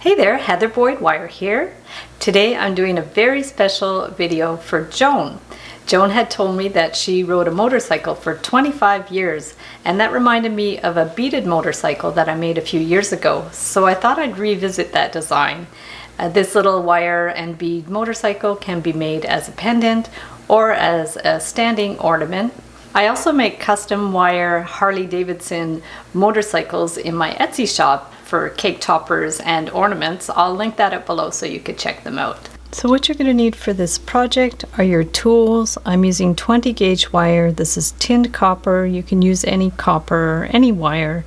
Hey there, Heather Boyd Wire here. Today I'm doing a very special video for Joan. Joan had told me that she rode a motorcycle for 25 years, and that reminded me of a beaded motorcycle that I made a few years ago, so I thought I'd revisit that design. This little wire and bead motorcycle can be made as a pendant or as a standing ornament. I also make custom wire Harley-Davidson motorcycles in my Etsy shop for cake toppers and ornaments. I'll link that up below so you could check them out. So what you're going to need for this project are your tools. I'm using 20 gauge wire. This is tinned copper. You can use any copper or any wire.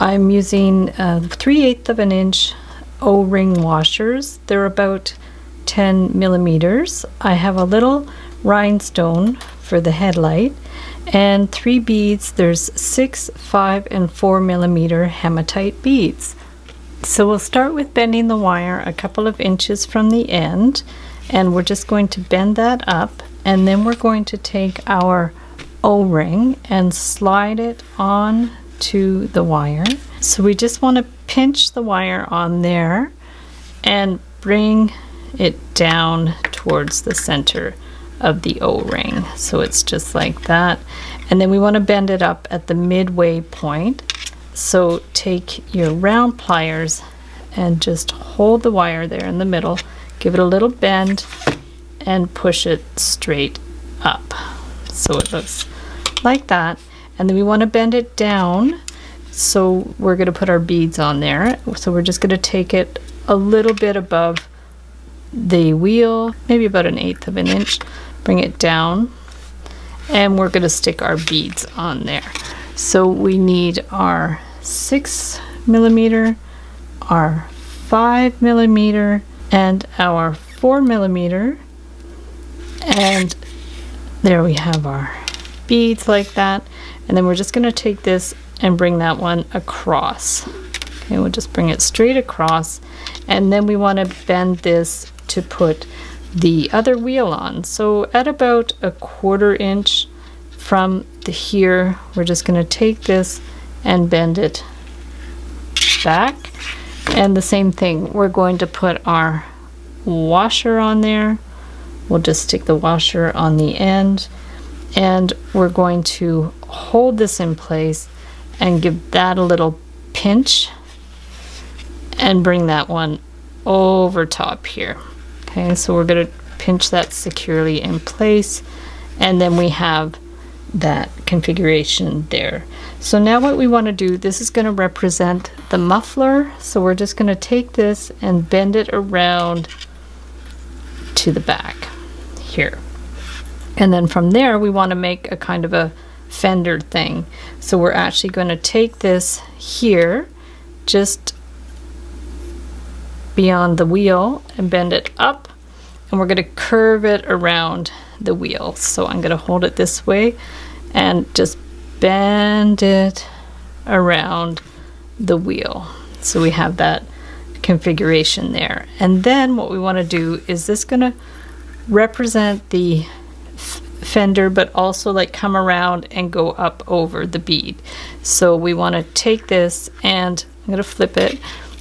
I'm using 3/8 of an inch O-ring washers. They're about 10 millimeters. I have a little rhinestone for the headlight and 3 beads. There's 6, 5, and 4 millimeter hematite beads. So we'll start with bending the wire a couple of inches from the end, and we're just going to bend that up, and then we're going to take our O-ring and slide it on to the wire. So we just want to pinch the wire on there and bring it down towards the center of the O-ring. So it's just like that, and then we want to bend it up at the midway point. So take your round pliers and just hold the wire there in the middle, give it a little bend, and push it straight up. So it looks like that. And then we want to bend it down. So we're going to put our beads on there. So we're just going to take it a little bit above the wheel, maybe about 1/8 of an inch, bring it down, and we're going to stick our beads on there. So we need our 6 millimeter, our 5 millimeter, and our 4 millimeter, and there we have our beads like that. And then we're just going to take this and bring that one across. Okay, we'll just bring it straight across, and then we want to bend this to put the other wheel on. So at about 1/4 inch from the here, we're just going to take this and bend it back. And the same thing, we're going to put our washer on there. We'll just stick the washer on the end, and we're going to hold this in place and give that a little pinch and bring that one over top here. Okay, so we're going to pinch that securely in place, and then we have that configuration there. So now what we want to do, this is going to represent the muffler, so we're just going to take this and bend it around to the back here. And then from there we want to make a kind of a fender thing. So we're actually going to take this here just beyond the wheel and bend it up, and we're going to curve it around the wheel. So I'm going to hold it this way and just bend it around the wheel. So we have that configuration there. And then what we want to do is this going to represent the fender, but also like come around and go up over the bead. So we want to take this, and I'm going to flip it,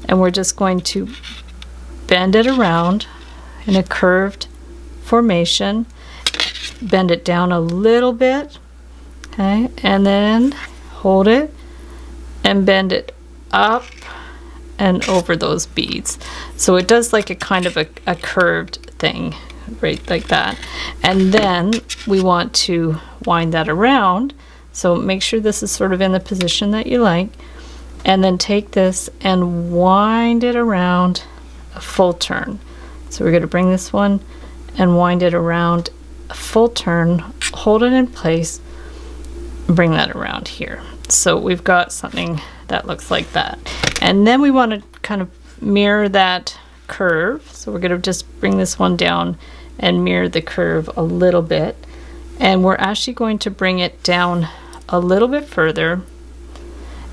and we're just going to bend it around in a curved formation, bend it down a little bit, okay, and then hold it and bend it up and over those beads. So it does like a kind of a curved thing, right, like that. And then we want to wind that around, so make sure this is sort of in the position that you like, and then take this and wind it around a full turn. So we're going to bring this one and wind it around a full turn, hold it in place, and bring that around here. So we've got something that looks like that. And then we want to kind of mirror that curve. So we're going to just bring this one down and mirror the curve a little bit. And we're actually going to bring it down a little bit further,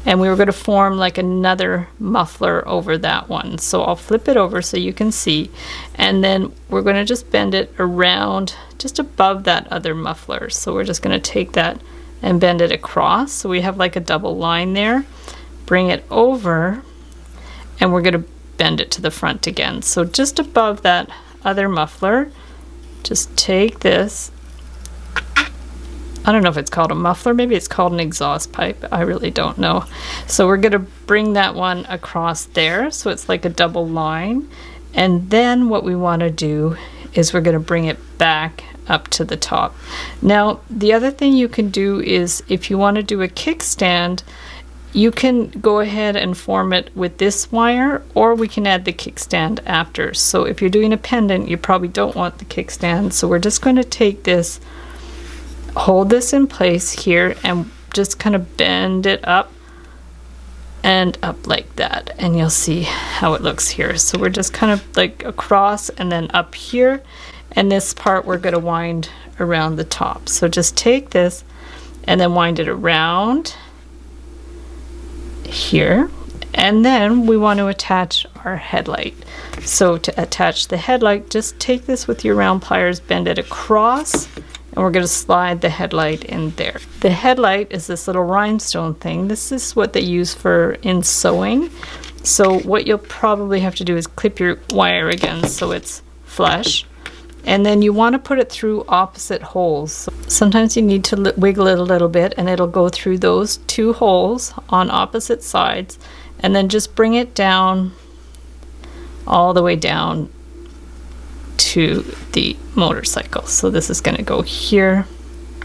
and we were going to form like another muffler over that one. So I'll flip it over so you can see, and then we're going to just bend it around just above that other muffler. So we're just going to take that and bend it across, so we have like a double line there, bring it over, and we're going to bend it to the front again. So just above that other muffler, just take this. I don't know if it's called a muffler, maybe it's called an exhaust pipe. I really don't know. So we're going to bring that one across there so it's like a double line. And then what we want to do is we're going to bring it back up to the top. Now, the other thing you can do is if you want to do a kickstand, you can go ahead and form it with this wire, or we can add the kickstand after. So if you're doing a pendant, you probably don't want the kickstand. So we're just going to take this, hold this in place here, and just kind of bend it up and up like that. And you'll see how it looks here. So we're just kind of like across and then up here. And this part we're going to wind around the top. So just take this and then wind it around here. And then we want to attach our headlight. So to attach the headlight, just take this with your round pliers, bend it across, and we're going to slide the headlight in there. The headlight is this little rhinestone thing. This is what they use for in sewing. So what you'll probably have to do is clip your wire again so it's flush. And then you want to put it through opposite holes. So sometimes you need to wiggle it a little bit, and it'll go through those two holes on opposite sides. And then just bring it down, all the way down to the motorcycle. So this is going to go here,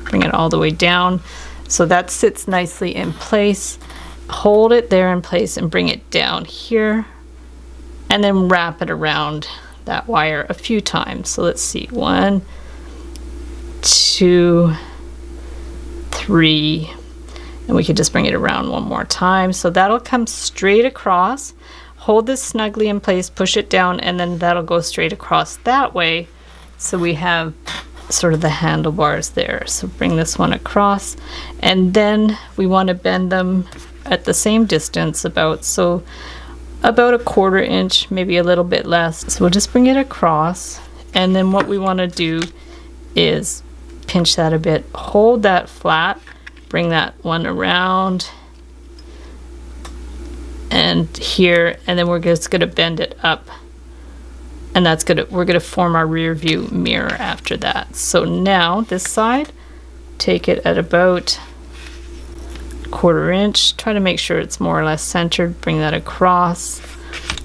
bring it all the way down. So that sits nicely in place. Hold it there in place and bring it down here. And then wrap it around that wire a few times. So let's see, 1, 2, 3, and we could just bring it around one more time. So that'll come straight across. Hold this snugly in place, push it down, and then that'll go straight across that way. So we have sort of the handlebars there. So bring this one across, and then we want to bend them at the same distance, about a 1/4 inch, maybe a little bit less. So we'll just bring it across, and then what we want to do is pinch that a bit, hold that flat, bring that one around and here, and then we're just going to bend it up, and that's good. We're going to form our rear view mirror after that. So now this side, take it at about 1/4 inch, try to make sure it's more or less centered, bring that across,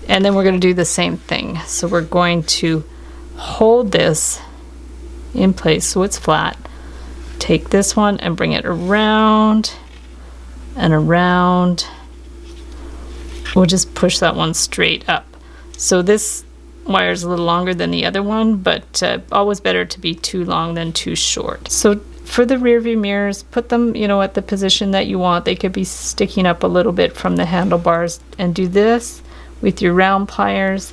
and then we're going to do the same thing. So we're going to hold this in place so it's flat, take this one and bring it around and around. We'll just push that one straight up. So this wire is a little longer than the other one, but always better to be too long than too short. So for the rear view mirrors, put them, at the position that you want. They could be sticking up a little bit from the handlebars, and do this with your round pliers.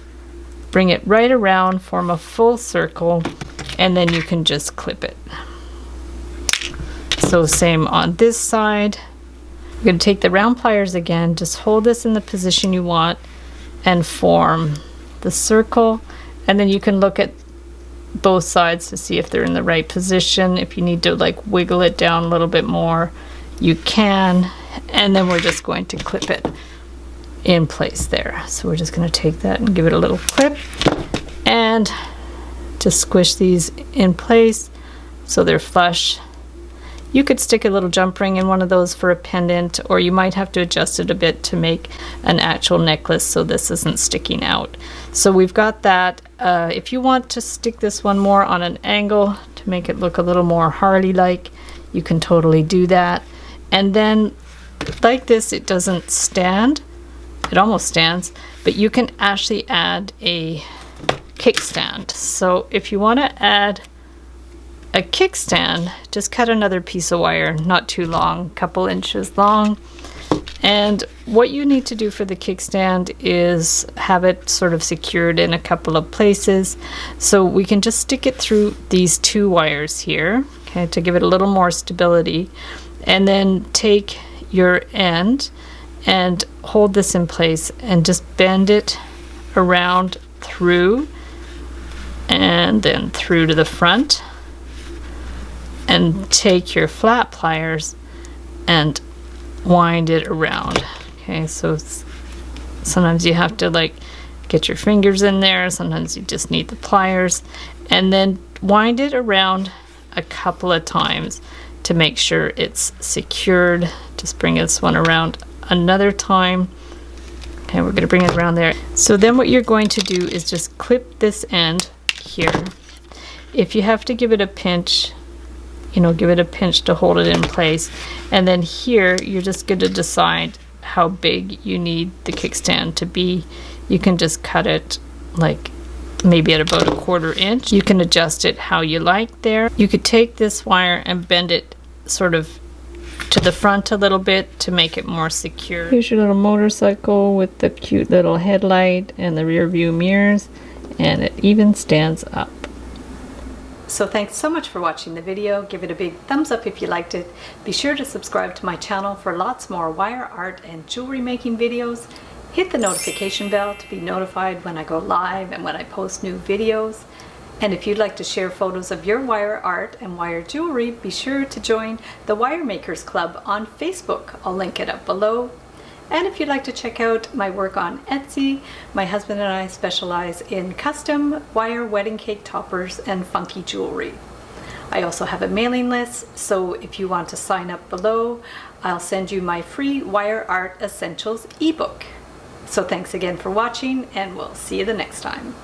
Bring it right around, form a full circle, and then you can just clip it. So same on this side. We're going to take the round pliers again, just hold this in the position you want and form the circle, and then you can look at both sides to see if they're in the right position. If you need to like wiggle it down a little bit more, you can, and then we're just going to clip it in place there. So we're just going to take that and give it a little clip and just squish these in place so they're flush. You could stick a little jump ring in one of those for a pendant, or you might have to adjust it a bit to make an actual necklace so this isn't sticking out. So we've got that. If you want to stick this one more on an angle to make it look a little more Harley-like, you can totally do that. And then like this, it doesn't stand. It almost stands, but you can actually add a kickstand. So if you want to add a kickstand, just cut another piece of wire, not too long, a couple inches long. And what you need to do for the kickstand is have it sort of secured in a couple of places. So we can just stick it through these two wires here, okay, to give it a little more stability. And then take your end and hold this in place and just bend it around through and then through to the front. And take your flat pliers and wind it around. Okay, so sometimes you have to like get your fingers in there. Sometimes you just need the pliers. And then wind it around a couple of times to make sure it's secured. Just bring this one around another time. Okay, we're going to bring it around there. So then what you're going to do is just clip this end here. If you have to give it a pinch, you know, give it a pinch to hold it in place. And then here, you're just going to decide how big you need the kickstand to be. You can just cut it like maybe at about 1/4 inch. You can adjust it how you like there. You could take this wire and bend it sort of to the front a little bit to make it more secure. Here's your little motorcycle with the cute little headlight and the rear view mirrors, and it even stands up. So thanks so much for watching the video. Give it a big thumbs up if you liked it. Be sure to subscribe to my channel for lots more wire art and jewelry making videos. Hit the notification bell to be notified when I go live and when I post new videos. And if you'd like to share photos of your wire art and wire jewelry, be sure to join the Wire Makers Club on Facebook. I'll link it up below. And if you'd like to check out my work on Etsy, my husband and I specialize in custom wire wedding cake toppers and funky jewelry. I also have a mailing list, so if you want to sign up below, I'll send you my free Wire Art Essentials ebook. So thanks again for watching, and we'll see you the next time.